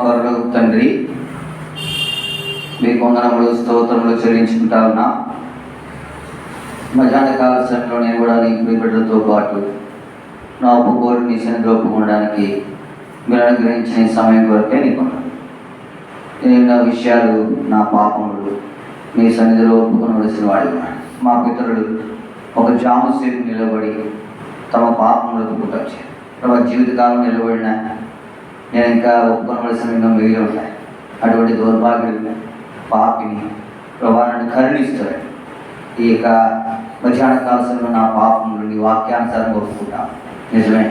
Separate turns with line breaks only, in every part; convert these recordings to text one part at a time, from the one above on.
పరలోక తండ్రి, మీకు వందనములు స్తోత్రములు చెల్లించుకుంటా ఉన్నా. మధ్యాహ్న కాల సమయంలో నేను కూడా నీ బిడ్డలతో పాటు నా ఒప్పుకోలు నీ సన్నిధిలో ఒప్పుకోవడానికి మీరు అనుగ్రహించిన సమయం కొరకే నీకు నేను నా విషయాలు, నా పాపములు మీ సన్నిధిలో ఒప్పుకొనవలసిన వాడు. మా పితరులు ఒక జాము సేపు నిలబడి తమ పాపములు ఒప్పుకుంటారు. ప్రభా, జీవితకాలం నిలబడిన నేను ఇంకా ఒప్పుకొనవలసిన ఇంకా మిగిలి ఉన్నాయి. అటువంటి దౌర్భాగ్యులు పాపిని ప్రభా నన్ను కరుణిస్తాడు. ఈ యొక్క మధ్యాహ్న కాలంలో నా పాపములు నీ వాక్యానుసారం ఒప్పుకుంటాను. నిజమే,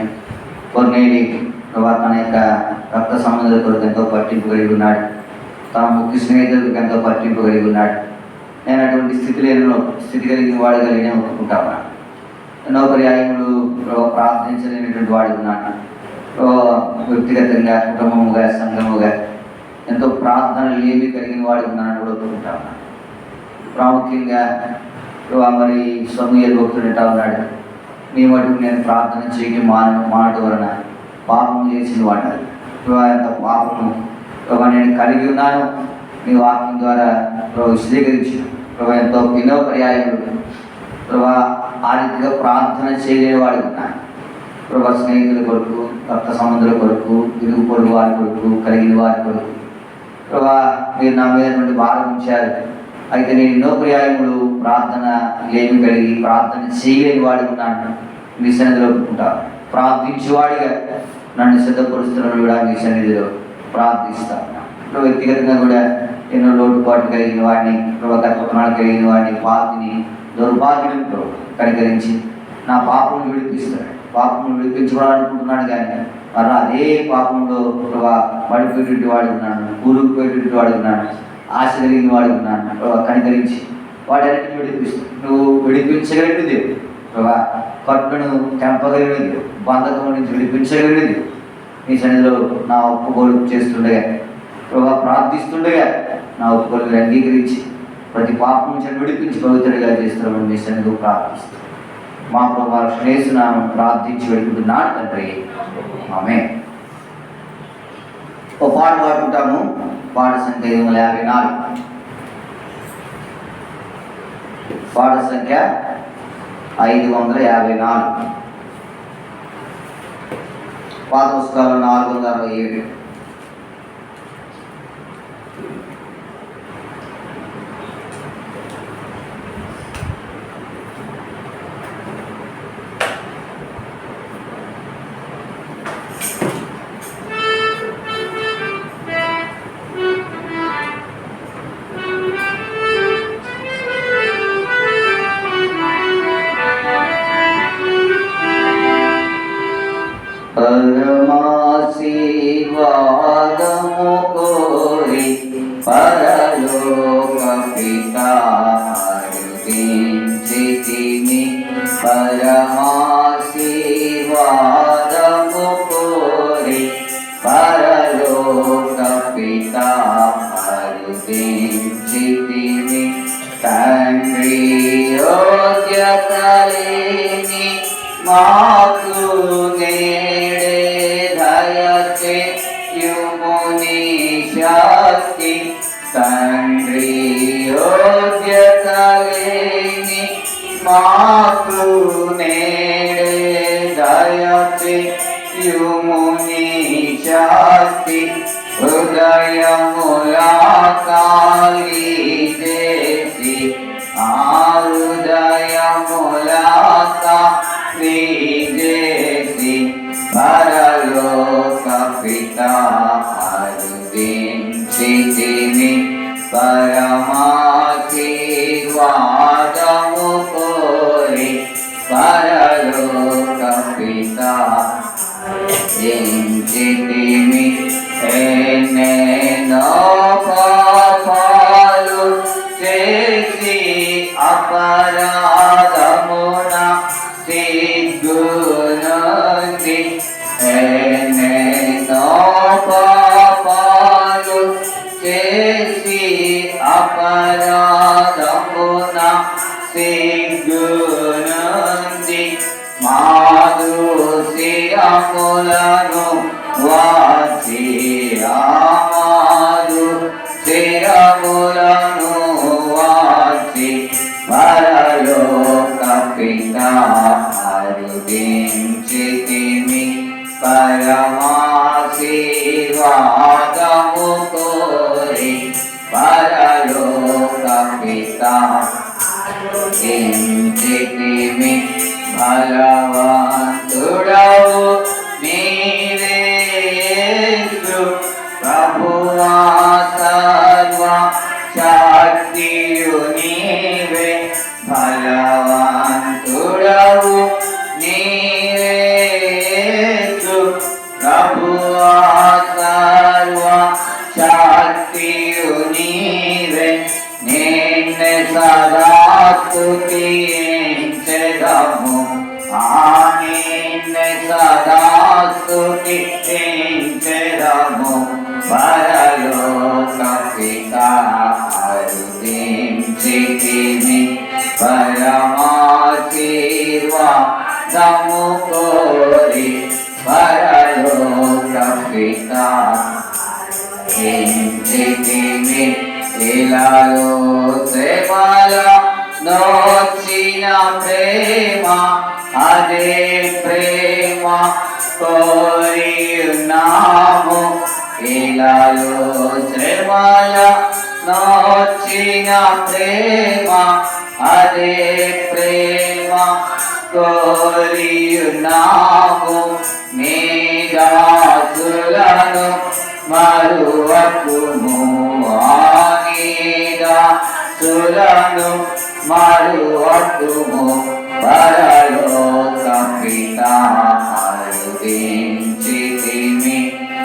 కొన్నేటి ప్రభా తన యొక్క రక్త సంబంధాల కొరకు ఎంతో పట్టింపు కలిగి ఉన్నాడు. తన ముఖ్య స్నేహితులకు ఎంతో పట్టింపు కలిగి ఉన్నాడు. నేను అటువంటి స్థితి కలిగిన వాడుగా నేనే ఒప్పుకుంటాను. ఎన్నో పర్యాయములు ప్రార్థించలేనటువంటి వాడు ఉన్నాను. వ్యక్తిగతంగా, కుటుంబముగా, సంఘముగా ఎంతో ప్రార్థనలు ఏమి కలిగిన వాడు ఉన్నానని కూడా ఒప్పుకుంటాను. ప్రాముఖ్యంగా మరి సమూయేలు భక్తుడు అంటా ఉన్నాడు, నీ మటుకు నేను ప్రార్థన చేయని మానటం వలన పాపము చేసిన వాడాలి. ఎంత పాపము నేను కలిగి ఉన్నాను నీ వాక్యం ద్వారా విశదీకరించు. ఎంతో ఎన్నో పర్యాయములు ఆ రీతిగా ప్రార్థన చేయలేని వాడు ఉన్నాను. స్నేహితుల కొరకు, రక్త సంబంధుల కొరకు, ఇరుగు పొరుగు వారి కొరకు, కలిగిన వారి కొరకు మీరు నా మీద భారం ఉంచారు. అయితే నేను ఎన్నో పర్యాయములు ప్రార్థన లేమి కలిగి ప్రార్థన చేయలేని వాడికి ఉన్నాను. మీ సన్నిధిలో ఒప్పుకుంటాను. ప్రార్థించేవాడిగా నన్ను సిద్ధపరుస్తున్నాను కూడా మీ సన్నిధిలో ప్రార్థిస్తాను. వ్యక్తిగతంగా కూడా ఎన్నో లోటుపాట్లు కలిగిన వాడిని, గర్భపతనాలు కలిగిన వాడిని, పాపిని, దౌర్భాగ్యుడు కనికరించి నా పాపమును విడిపిస్తాడు. పాపమును విడిపించుకోవాలనుకుంటున్నాడు, కానీ మరి అదే పాపంలో పడిపోయేటువంటి వాడు ఉన్నాను, కూరుకుపోయేటువంటి వాడు ఉన్నాను, ఆశ కలిగిన వాడు ఉన్నాను. కనికరించి వాటన్నిటిని విడిపిస్తాడు. నువ్వు విడిపించగలిగిన దేవుడు, కట్టును తెంపగలిగిన దేవుడు, బంధకం నుంచి విడిపించగలిగిన దేవుడు. నీ సన్నిధిలో నా ఒప్పుకోలు చేస్తుండగా, ప్రార్థిస్తుండగా నా ఒప్పుకోలు అంగీకరించి ప్రతి పాపం నుంచి విడిపించి పవిత్రంగా చేస్తున్నామని మీ సన్నిధిలో ప్రార్థిస్తాను. మా ప్రభా శ్రేయస్సునామం ప్రార్థించి వెళ్తున్నాడు తండ్రి, ఆమేన్. ఓ పాట పాడుకుంటాము. పాట సంఖ్య 554. పాట సంఖ్య 554. పాత పుస్తకాలు 467. పరమాశీర్వాదము కోరి పరలోక పితా అరుదించితిని. పరమాశీర్వాదము కోరి పరలోక పితా అరుదించితిని. తండ్రి యోగ్యత లేని మాకు నేడే దయచేయుముని శక్తి. తండ్రి యోగ్యత లేని మాకు నేడే దయచేయుముని శక్తి. హృదయములా ఖాళీ చేసి హృదయములా ఖాళీ చేసి పరలోక పితా అరుదించితిని. పరమాశీర్వాదము కోరి పరలోక పితా అరుదించితిని. ఎన్నెన్నో పాపాలు చేసి అపరాధమున సిగ్గునంది. ఎన్నెన్నో పాపాలు చేసి అపరాధమున సిగ్గునంది. మాధుర్యములను వాచి ఆమాదు స్థిరములను వాచి పరలోక పితా అరుదించితిమి పరమాశీర్వాదము కోరి పరలోక పితా అరుదించితిమి బలవంతుడవు నీవే యేసు ప్రభువా సర్వ శక్తియు నీవే బలవంతుడవు నీవే యేసు ప్రభువా సర్వ శక్తియు నీవే నిన్నే సదా స్తుతించెదము నిన్నే సదా స్తుతించెదము పరలోక పితా అరుదించితిమి పరమాశీర్వాదము కోరి పరలోక పితా అరుదించితిమి ఇలాలో శ్రమల నోచిన ప్రేమ అదే ప్రేమ కోరియున్నాము ఇలాలో శ్రమల నోచిన ప్రేమ అదే ప్రేమ కోరియున్నాము నీ దాసులను మరువకుము సులను మరువకుము పరలోక పితా అరుదించితిమి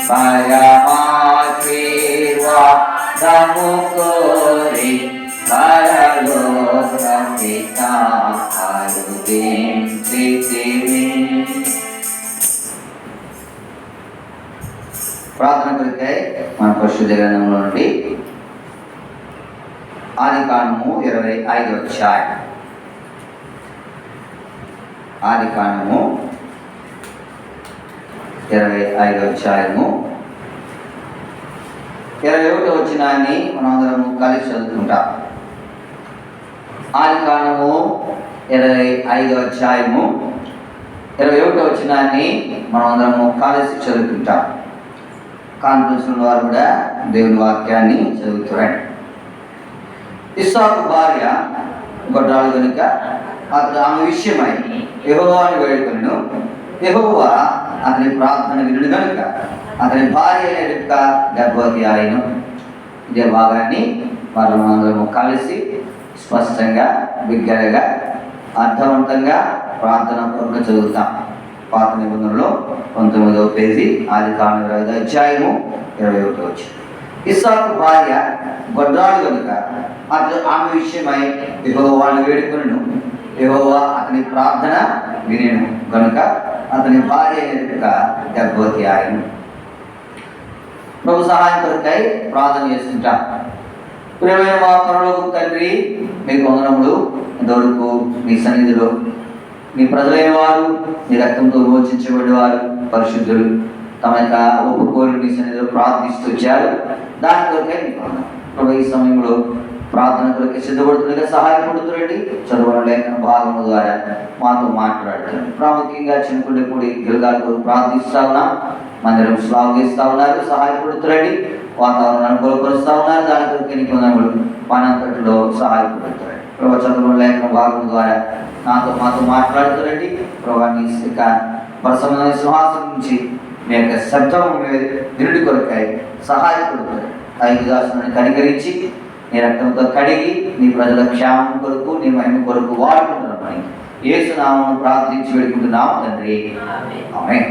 పరమాశీర్వాదము కోరి పరలోక పితా అరుదించితిమి. ప్రార్థన కొరికై మన పరిశుద్ధ గ్రంథంలో నుండి ఆదికాండము 25వ అధ్యాయం. ఆదికాండము 25వ అధ్యాయము 21వ వచనాన్ని మనందరము కలిసి చదువుకుంటాం. ఆదికాండము 25వ అధ్యాయము 21వ వచనాన్ని మనమందరము కలిసి చదువుకుంటాం. కాన్ఫరెన్స్ వారు కూడా దేవుని వాక్యాన్ని చదువుతారండి. ఇస్సాకు భార్య గొడ్రాలు కనుక అతడు ఆమె విషయమై యెహోవాను వేడుకొనెను. యెహోవా అతని ప్రార్థన వినుడు కనుక అతని భార్య యొక్క గర్భవతి ఆయను. ఇదే భాగాన్ని మనందరము కలిసి స్పష్టంగా బిగ్గరగా అర్థవంతంగా ప్రార్థన పూర్వకంగా చదువుతాం. పాత నిబంధనలో 19వ పేజీ ఆదికాండం 25వ అధ్యాయము 21వ వచనం. ఇస్సాకు భార్య గొడ్రాలు కనుక అతడు ఆమె విషయమై యెహోవాను వేడుకొనెను. యెహోవా అతని ప్రార్థన వినెను కనుక అతని భార్య యొక్క గర్భవతి ఆయను. ప్రభు సహాయం కొరకై ప్రార్థన చేసుకుంటాం. ప్రియమైన మా పరలోకపు తండ్రి, మీకు వందనములు. ఇంతవరకు మీ సన్నిధిలో మీ ప్రజలైన వారు మీ రక్తంతో విమోచించబడేవారు పరిశుద్ధులు తమ యొక్క ఒప్పుకోలు మీ సన్నిధిలో ప్రార్థిస్తూ వచ్చారు. దాని కొరకే మీకు వందనాలు. ఈ సమయంలో ప్రార్థన కొరకే సిద్ధపడుతుండగా సహాయపడుతురండి. చదువుల లేఖన భాగం ద్వారా మాతో మాట్లాడుతున్నారు. ప్రాముఖ్యంగా చిన్నకుండపూడి గిరిగాల కొరకు ప్రార్థిస్తా ఉన్నాం. మందిరం శ్లాఘిస్తూ ఉన్నారు. సహాయపడుతురండి. వాతావరణం అనుకూలపరుస్తూ ఉన్నారు. దాని కొరకే నీకు వందనములు. మనంతటిలో సహాయపడుతురండి. ప్రభు చదువుల లేఖన భాగం ద్వారా మాతో మాట్లాడుతురండి. ప్రభు నీ పరసమైన సింహాసనం నుంచి మీ యొక్క శబ్దం వినుడి కొరకై సహాయపడుతుంది. ఐదు దాసులను కనికరించి నీ రక్తంతో కడిగి నీ ప్రజల క్షేమం కొరకు నీ మహిమ కొరకు వాడుకుంటున్నామని యేసు నామమున ప్రార్థించి వేడుకుంటున్నాం తండ్రి. ఆమేన్.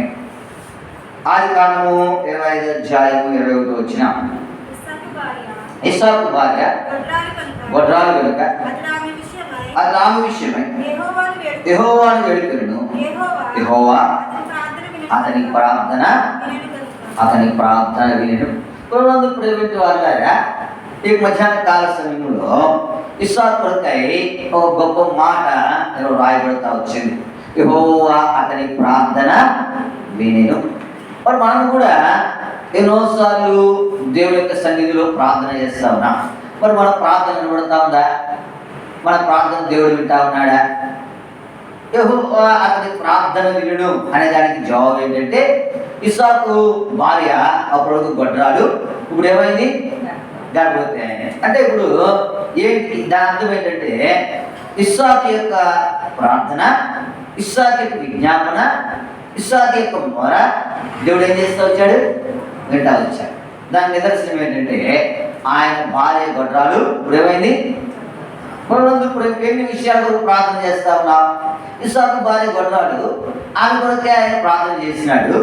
ఆదికాండము 25వ అధ్యాయము 21వ వచనం. ఇస్సాకు భార్య గొడ్రాలు కనుక అతడు ఆమె విషయమై యెహోవాను వేడుకొనెను. యెహోవా అతని ప్రార్థన వినెను. పూర్వందు ప్రేమించే వారులారా, ఈ మధ్యాహ్న కాల సమయంలో ఇస్సాకు కొరకై ఒక గొప్ప మాట రాయబడతా వచ్చింది. యెహోవా అతని ప్రార్థన వినెను. మరి మనం కూడా ఎన్నోసార్లు దేవుని యొక్క సన్నిధిలో ప్రార్థన చేస్తా ఉన్నాం. మరి మన ప్రార్థన వినబడతా ఉందా? మన ప్రార్థన దేవుడు వింటా ఉన్నాడా? యెహోవా అతని ప్రార్థన వినును అనే దానికి జవాబు ఏంటంటే, ఇస్సాకు భార్య అప్పుడు గొడ్రాలు, ఇప్పుడు ఏమైంది? గర్భవతి. అంటే ఇప్పుడు ఏంటి దాని అర్థం ఏంటంటే, ఇస్సాకు యొక్క ప్రార్థన, ఇస్సాకు యొక్క విజ్ఞాపన, ఇస్సాకు యొక్క మొర దేవుడు ఏం చేస్తూ వచ్చాడు? వింటా వచ్చాడు. దాని నిదర్శనం ఏంటంటే, ఆయన భార్య గొడ్రాలు, ఇప్పుడు ఏమైంది? ఇప్పుడు ఎన్ని విషయాల కొరకు ప్రార్థన చేస్తా ఉన్నాం? ఇస్సాకు భార్య గొడ్రాలు, ఆమె కొరకే ఆయన ప్రార్థన చేసినాడు.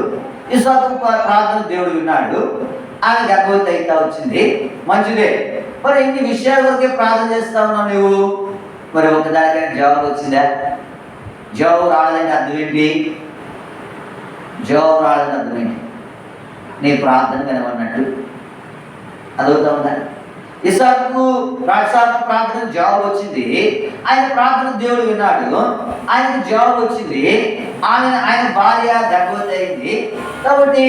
ఇస్సాకు ప్రార్థన దేవుడు విన్నాడు. ఆమె గర్భవతి అయితా వచ్చింది, మంచిదే. మరి ఎన్ని విషయాల కొరకే ప్రార్థన చేస్తా ఉన్నావు నువ్వు? మరి ఒకదానికైనా జవాబు వచ్చిందా? జవాబు రాలేదంటే అర్థం ఏంటి? జవాబు రాలేదంటే అర్థం ఏంటి? నీ ప్రార్థన వినమన్నట్టు అదవుతా ఉందా? ఇస్సాకు ప్రార్థన జవాబు వచ్చింది. ఆయన ప్రార్థన దేవుడు విన్నాడు, ఆయనకు జవాబు వచ్చింది. ఆయన భార్య గర్భవతి అయింది కాబట్టి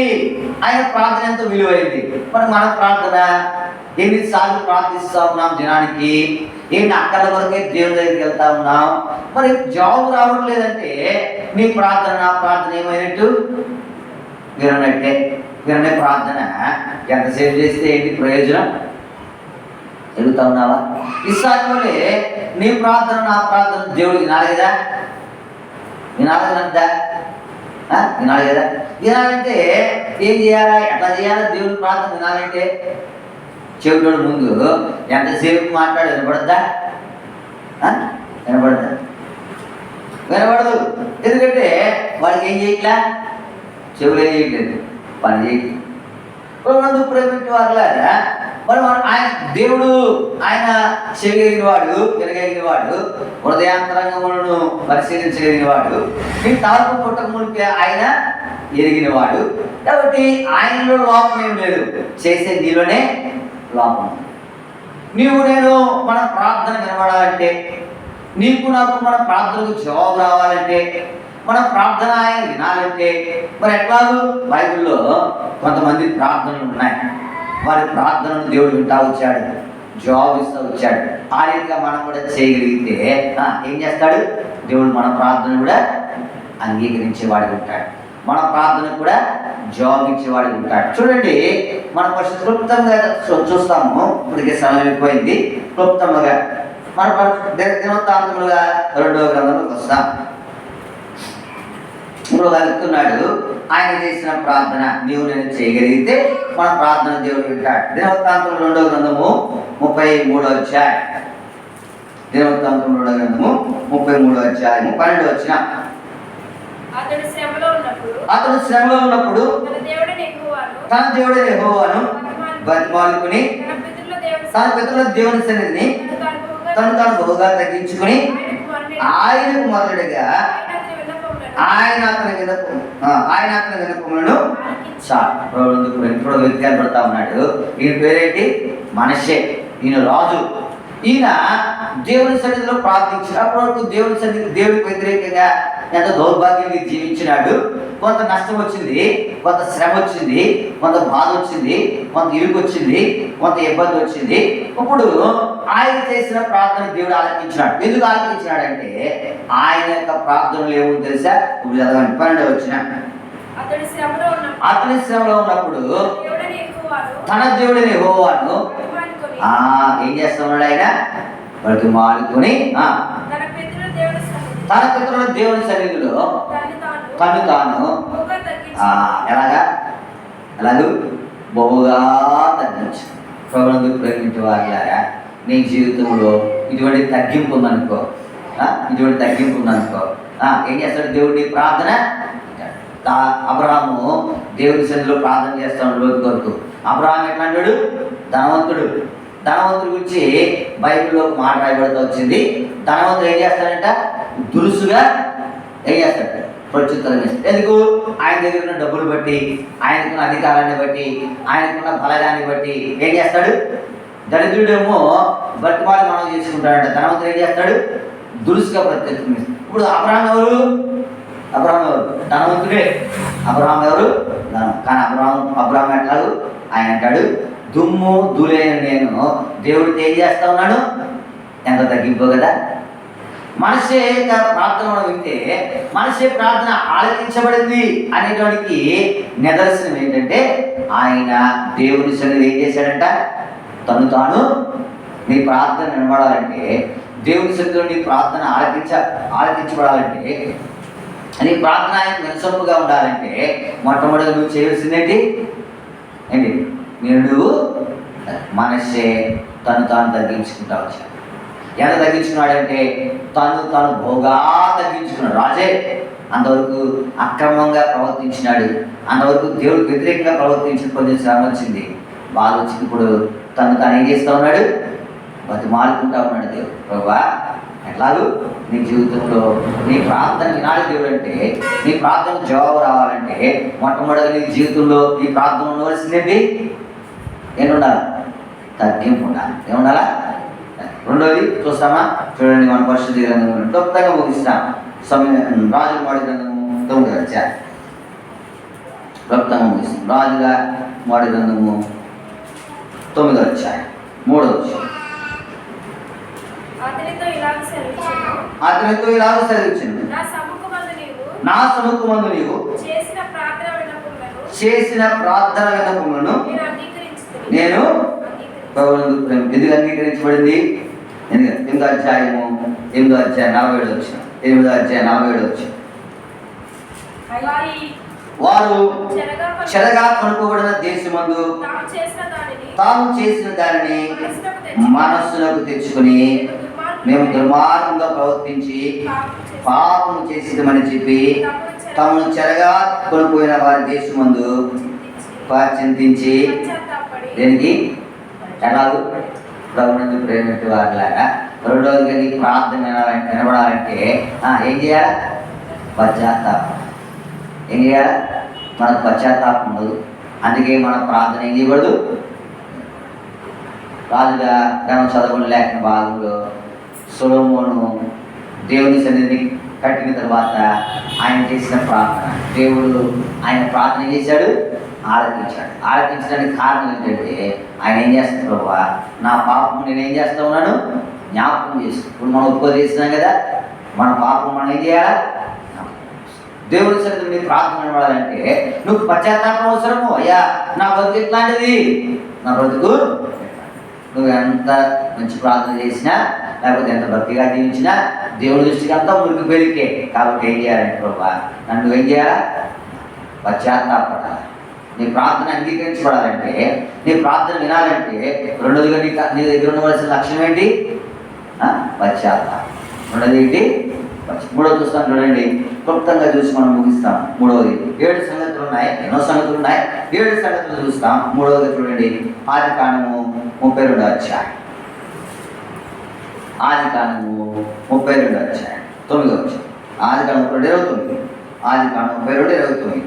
ఆయన ప్రార్థన ఎంతో విలువైంది. మరి మన ప్రార్థన ఎన్నిసార్లు ప్రార్థిస్తా ఉన్నాం దినానికి? ఏంటి అక్కల వరకే దేవుని దగ్గరికి వెళ్తా ఉన్నాం? మరి జవాబు రావడం లేదంటే నీ ప్రార్థన నా ప్రార్థన ఏమైనట్టు? వినట్టే. విననే ప్రార్థన ఎంతసేపు చేస్తే ఏంటి ప్రయోజనం? ఎదుగుతా ఉన్నావా? ఇస్సాకులే నీ ప్రార్థన నా ప్రార్థన దేవుడు వినాలి కదా? వినాలి కదా? వినాలి కదా? వినాలంటే ఏం చేయాలా? ఎట్లా చేయాలా? దేవుని ప్రార్థన వినాలంటే చెవిటోడు ముందు ఎంతసేపు మాట్లాడు వినపడద్దా? వినపడద్దా? వినపడదు. ఎందుకంటే వాడికి ఏం చేయట్లా? చెవులు ఏం చేయట్లేదు, పని చేయట్లేదు. ప్రేమించే వారులారా, మరి ఆయన దేవుడు, ఆయన చేయగలిగిన వాడు, వినగలిగిన వాడు, హృదయాంతరంగములను పరిశీలించగలిగిన వాడు, నీ తలకు పుట్టక మునిపే ఆయన ఎరిగిన వాడు. కాబట్టి ఆయనలో లోపం ఏం లేదు, చేసే నీలోనే లోపం. నీవు నేను మన ప్రార్థన వినబడాలంటే, నీకు నాకు మన ప్రార్థనకు జవాబు రావాలంటే, మన ప్రార్థన ఆయన వినాలంటే మరి ఎట్లాగూ బైబిల్లో కొంతమంది ప్రార్థనలు ఉన్నాయి. వారి ప్రార్థనను దేవుడు వింటా వచ్చాడు, జవాబు ఇస్తూ వచ్చాడు. ఆ రీతిగా మనం కూడా చేయగలిగితే ఏం చేస్తాడు? దేవుడు మన ప్రార్థన కూడా అంగీకరించేవాడు ఉంటాడు, మన ప్రార్థన కూడా జవాబు ఇచ్చేవాడు ఉంటాడు. చూడండి, మనం ఫస్ట్ క్లుప్తంగా చూస్తాము. ఇప్పటికే సమయం అయిపోయింది. క్లుప్తంగా మన దినవృత్తాంతములుగా 2వ గ్రంథంలోకి వస్తాం. వెళ్తున్నాడు, ఆయన చేసిన ప్రార్థన నీవు నేను చేయగలిగితే మన ప్రార్థన దేవుడు వింటాడు. దినవృత్తాంతం 2వ గ్రంథము 33వ అధ్యాయం. దినవృత్తాంతం 2వ గ్రంథము 33వ అధ్యాయం 12వ వచనం. అతడు శ్రమలో ఉన్నప్పుడు తన దేవుడైన యెహోవాను బతిమాలుకుని తన పితరుల దేవుని సన్నిధిని తాను బహుగా తగ్గించుకుని ఆయనకు మొదలుగా ఆయన అతని వినపములను ఇప్పుడు వ్యక్తి కనబడతా ఉన్నాడు. ఈయన పేరేంటి? మనష్షే. ఈయన రాజు. ఈయన దేవుని సన్నిధిలో ప్రార్థించిన అప్పటివరకు దేవుడికి వ్యతిరేకంగా ఎంతో దౌర్భాగ్యంగా జీవించినాడు. కొంత నష్టం వచ్చింది, కొంత శ్రమ వచ్చింది, కొంత బాధ వచ్చింది, కొంత ఇరుకు వచ్చింది, కొంత ఇబ్బంది వచ్చింది. ఇప్పుడు ఆయన చేసిన ప్రార్థన దేవుడు ఆలకించినాడు. ఎందుకు ఆలకించినాడంటే ఆయన యొక్క ప్రార్థనలు ఏమో తెలుసా? ఇప్పుడు చదవండి 12వ వచనం. అతని శ్రమలో ఉన్నప్పుడు తన దేవుడిని యెహోవాను ఏం చేస్తున్నాడు? ఆయన బ్రతిమాలుకొని తన పితరుల దేవుని సన్నిధిలో తాను ఎలాగూ బహుగా తగ్గించు. ప్రభువునందు ప్రేమించే వారిలారా, నీ జీవితంలో ఇటువంటి తగ్గింపు ఉందనుకో, ఏం చేస్తాడు దేవుడి ప్రార్థన? అబ్రహాము దేవుని సన్నిధిలో ప్రార్థన చేస్తాడు రోజు కొరకు. అబ్రహాం ఎట్లా అన్నాడు? ధనవంతుడు గురించి బైబిల్లో ఒక మాట రాయబడుతూ వచ్చింది. ధనవంతుడు ఏం చేస్తాడంట? దురుసుగా ఏం చేస్తాడు? ప్రత్యుత్తరం ఇస్తాడు. ఎందుకు? ఆయన దగ్గర ఉన్న డబ్బులు బట్టి, ఆయనకున్న అధికారాన్ని బట్టి, ఆయనకున్న బలగాన్ని బట్టి ఏం చేస్తాడు? దరిద్రుడేమో బతిమాలి మనం చేసుకుంటాడంట. ధనవంతుడు ఏం చేస్తాడు? దురుసుగా ప్రత్యుత్తరం ఇస్తాడు. ఇప్పుడు అబ్రహాం ఎవరు? ధనవంతుడే. అబ్రహాం ఎవరు? కానీ అబ్రాహం ఎట్లాగు ఆయన అంటాడు, దుమ్ము ధూళైన నేను దేవుడికి ఏం చేస్తా ఉన్నాడు, ఎంత తగ్గింపు కదా. మనసే ప్రార్థన వింటే మనసే ప్రార్థన ఆలకించబడింది అనేటానికి నిదర్శనం ఏంటంటే, ఆయన దేవుని సన్నిధి ఏం చేశాడంట, తను తాను నీ ప్రార్థన వినబడాలంటే, దేవుని సన్నిధిలో నీ ప్రార్థన ఆలకించబడాలంటే, నీ ప్రార్థన ఆయన వినసొంపుగా ఉండాలంటే మొట్టమొదటి నువ్వు చేయవలసిందేంటి ఏంటి, నువ్వు మనసే తాను తగ్గించుకుంటా వచ్చాడు. ఎంత తగ్గించుకున్నాడంటే తాను భోగా తగ్గించుకున్నాడు. రాజే అంతవరకు అక్రమంగా ప్రవర్తించినాడు, అంతవరకు దేవుడికి వ్యతిరేకంగా ప్రవర్తించిన కొంచెం శ్రమ వచ్చింది, బాధ వచ్చింది. ఇప్పుడు తాను ఏం చేస్తూ ఉన్నాడు, బతిమాలుకుంటా ఉన్నాడు. దేవుడు ప్రభువా ఎట్లాగూ నీ జీవితంలో నీ ప్రార్థన వినాలి దేవుడు అంటే, నీ ప్రార్థన జవాబు రావాలంటే మొట్టమొదటి నీ జీవితంలో నీ ప్రార్థన ఉండవలసిందేంటి, ఏంటి ఉండాలి, తగ్గింపు ఉండాలి. ఏముండాలా? రెండోది చూస్తామా, చూడండి, మన పరిశుద్ధ గ్రంథము క్లుప్తంగా ముగిస్తాం. రాజుల మాడి గ్రంథము 9వ అధ్యాయం క్లుప్తంగా ముగిస్తాం. రాజుల మాడి గ్రంథము 9వ అధ్యాయం 3వ వచనం. అతనితో ఇలాగ సెలవిచ్చాను, నా సముఖమందు నీవు చేసిన ప్రార్థన విన్నపములను నేను ఎందుకు అంగీకరించబడింది? 8వ అధ్యాయం 47వ వచనం. వారు చెరగా కొనుక్కోబడిన దేశమందు తాము చేసిన దానిని మనస్సులకు తెచ్చుకొని మేము దుర్మార్గంగా ప్రవర్తించి పాపము చేసిదమని చెప్పి తమను చెరగా కొనుక్కోయిన వారి దేశమందు చింతించి దేనికి ఎలాగూ ప్రభునందు ప్రేమించే వారిలాగా రెండోదిగా నీ ప్రార్థన వినబడాలంటే ఏం చేయాలి, పశ్చాత్తాపం. ఏం చేయాలి, మనకు పశ్చాత్తాపం ఉండదు. అందుకే మన ప్రార్థన ఏం చేయబడదు. రాజుగా ధనం చదవడం లేఖన భాగంలో సొలొమోను దేవుని సన్నిధిని కట్టిన తర్వాత ఆయన చేసిన ప్రార్థన, దేవుడు ఆయన ప్రార్థన చేశాడు, ఆలకించడానికి కారణం ఏంటంటే ఆయన ఏం చేస్తాడు, ప్రభువా నా పాపం నేనేం చేస్తా ఉన్నాను, జ్ఞాపకం చేస్తాను. ఇప్పుడు మనం ఉపదేశిస్తున్నాం కదా, మన పాపం మనం ఏం చేయాలి, దేవుడి సన్నిధిలో నీ ప్రార్థన వినబడాలంటే నువ్వు పశ్చాత్తాపం అవసరము. అయ్యా నా బతుకు ఎట్లాంటిది, నా బ్రతుకు నువ్వు ఎంత మంచి ప్రార్థన చేసినా లేకపోతే ఎంత భక్తిగా జీవించినా దేవుడి దృష్టికి అంతా మురికి పెరిగే. కాబట్టి ఏం చేయాలంటే ప్రభువా నన్ను ఏం చేయాలా, పశ్చాత్తాపడాలి. నీ ప్రార్థన అంగీకరించబడాలంటే, నీ ప్రార్థన వినాలంటే రెండోదిగా నీ దగ్గర ఉండవలసిన లక్ష్యం ఏంటి, పశ్చాత్తాపం. రెండోది ఏంటి, మూడోది చూస్తాం చూడండి, క్లుప్తంగా చూసి మనం ముగిస్తాం. మూడవది 7 సంగతులు ఉన్నాయి, ఎన్నో సంగతులు ఉన్నాయి, 7 సంగతులు చూస్తాం. మూడవది చూడండి, ఆదికాండము 32వ అధ్యాయం. ఆదికాండము 32వ అధ్యాయం 9వ వచనం. ఆదికాండం 32:29. ఆదికాండం 32:29.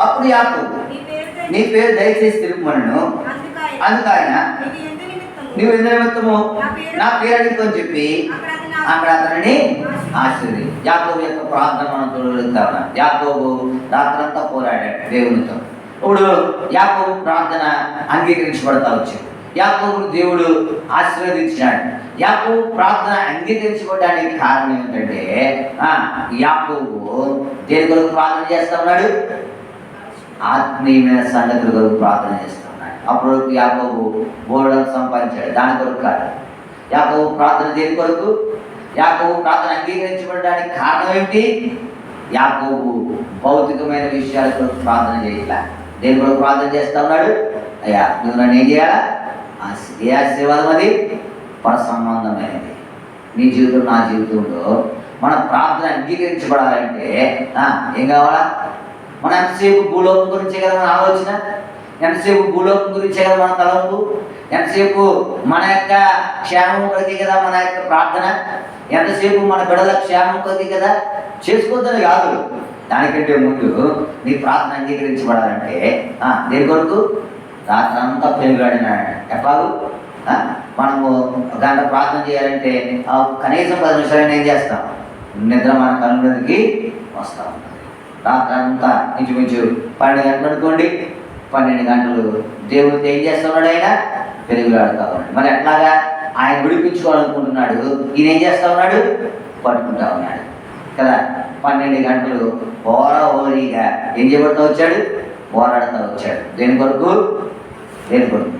అప్పుడు యాకోబు నీ పేరు దయచేసి తెలుపుమనను, అందుకైన నీవు ఎందు నిమిత్తము నా పేరు అడుగుతని చెప్పి అక్కడ అతనిని ఆశీర్వది. యాకోబు యొక్క ప్రార్థన మనం చూడగలుగుతాం. యాకోబు రాత్రంతా పోరాడాడు దేవునితో. ఇప్పుడు యాకోబు ప్రార్థన అంగీకరించబడతా వచ్చింది. యాకోబుని దేవుడు ఆశీర్వదించినాడు. యాకోబు ప్రార్థన అంగీకరించబడడానికి కారణం ఏంటంటే యాకోబు దేని కొరకు ప్రార్థన చేస్తా ఉన్నాడు, ఆత్మీయమైన సంగతుల కొరకు ప్రార్థన చేస్తా ఉన్నాడు. అప్పుడు యాకోబు బోర్డులను సంపాదించాడు, దాని కొరకు కాదు. యాకోబు ప్రార్థన దేని కొరకు, యాకోబు ప్రార్థన అంగీకరించబడడానికి కారణం ఏంటి, యాకోబు భౌతికమైన విషయాల కొరకు ప్రార్థన చేయట్లా. దేని కొరకు ప్రార్థన చేస్తా ఉన్నాడు, అయ్యా నువ్వు నన్ను ఏం చేయాలా, ఏ ఆశీర్వాదం అది, పర సంబంధమైనది. నీ జీవితం నా జీవితంలో మన ప్రార్థన అంగీకరించబడాలంటే ఏం కావాలా, మన ఎంతసేపు భూలోకం గురించే కదా మన ఆలోచన, ఎంతసేపు భూలోకం గురించే కదా మన తలంపు, ఎంతసేపు మన యొక్క క్షేమం కొరకే కదా మన యొక్క ప్రార్థన, ఎంతసేపు మన బిడ్డల క్షేమం కొరకే కదా. చేసుకోవద్దని కాదు, దానికంటే ముందు నీ ప్రార్థన అంగీకరించబడాలంటే దేని కొరకు, రాత్రంతా పెనుగాడినాడు. ఎట్లాగూ మనము గంట ప్రార్థన చేయాలంటే కనీసం 10 నిమిషాలైనా ఏం చేస్తాం, నిద్ర మన కళ్ళకి వస్తూ ఉంటుంది. రాత్రి అంతా ఇంచుమించు 12 గంటలు అనుకోండి, 12 గంటలు దేవుడితో ఏం చేస్తున్నాడు? ఆయన పెరుగులాడుతూ ఉన్నాడు. మరి ఎట్లాగా? ఆయన విడిపించుకోవాలనుకుంటున్నాడు, ఈయన ఏం చేస్తూ ఉన్నాడు? పట్టుకుంటా ఉన్నాడు కదా. 12 గంటలు ఓరీగా ఏం చేయబడుతూ వచ్చాడు? పోరాడుతూ వచ్చాడు. దేని కొరకు? దేని కొరకు?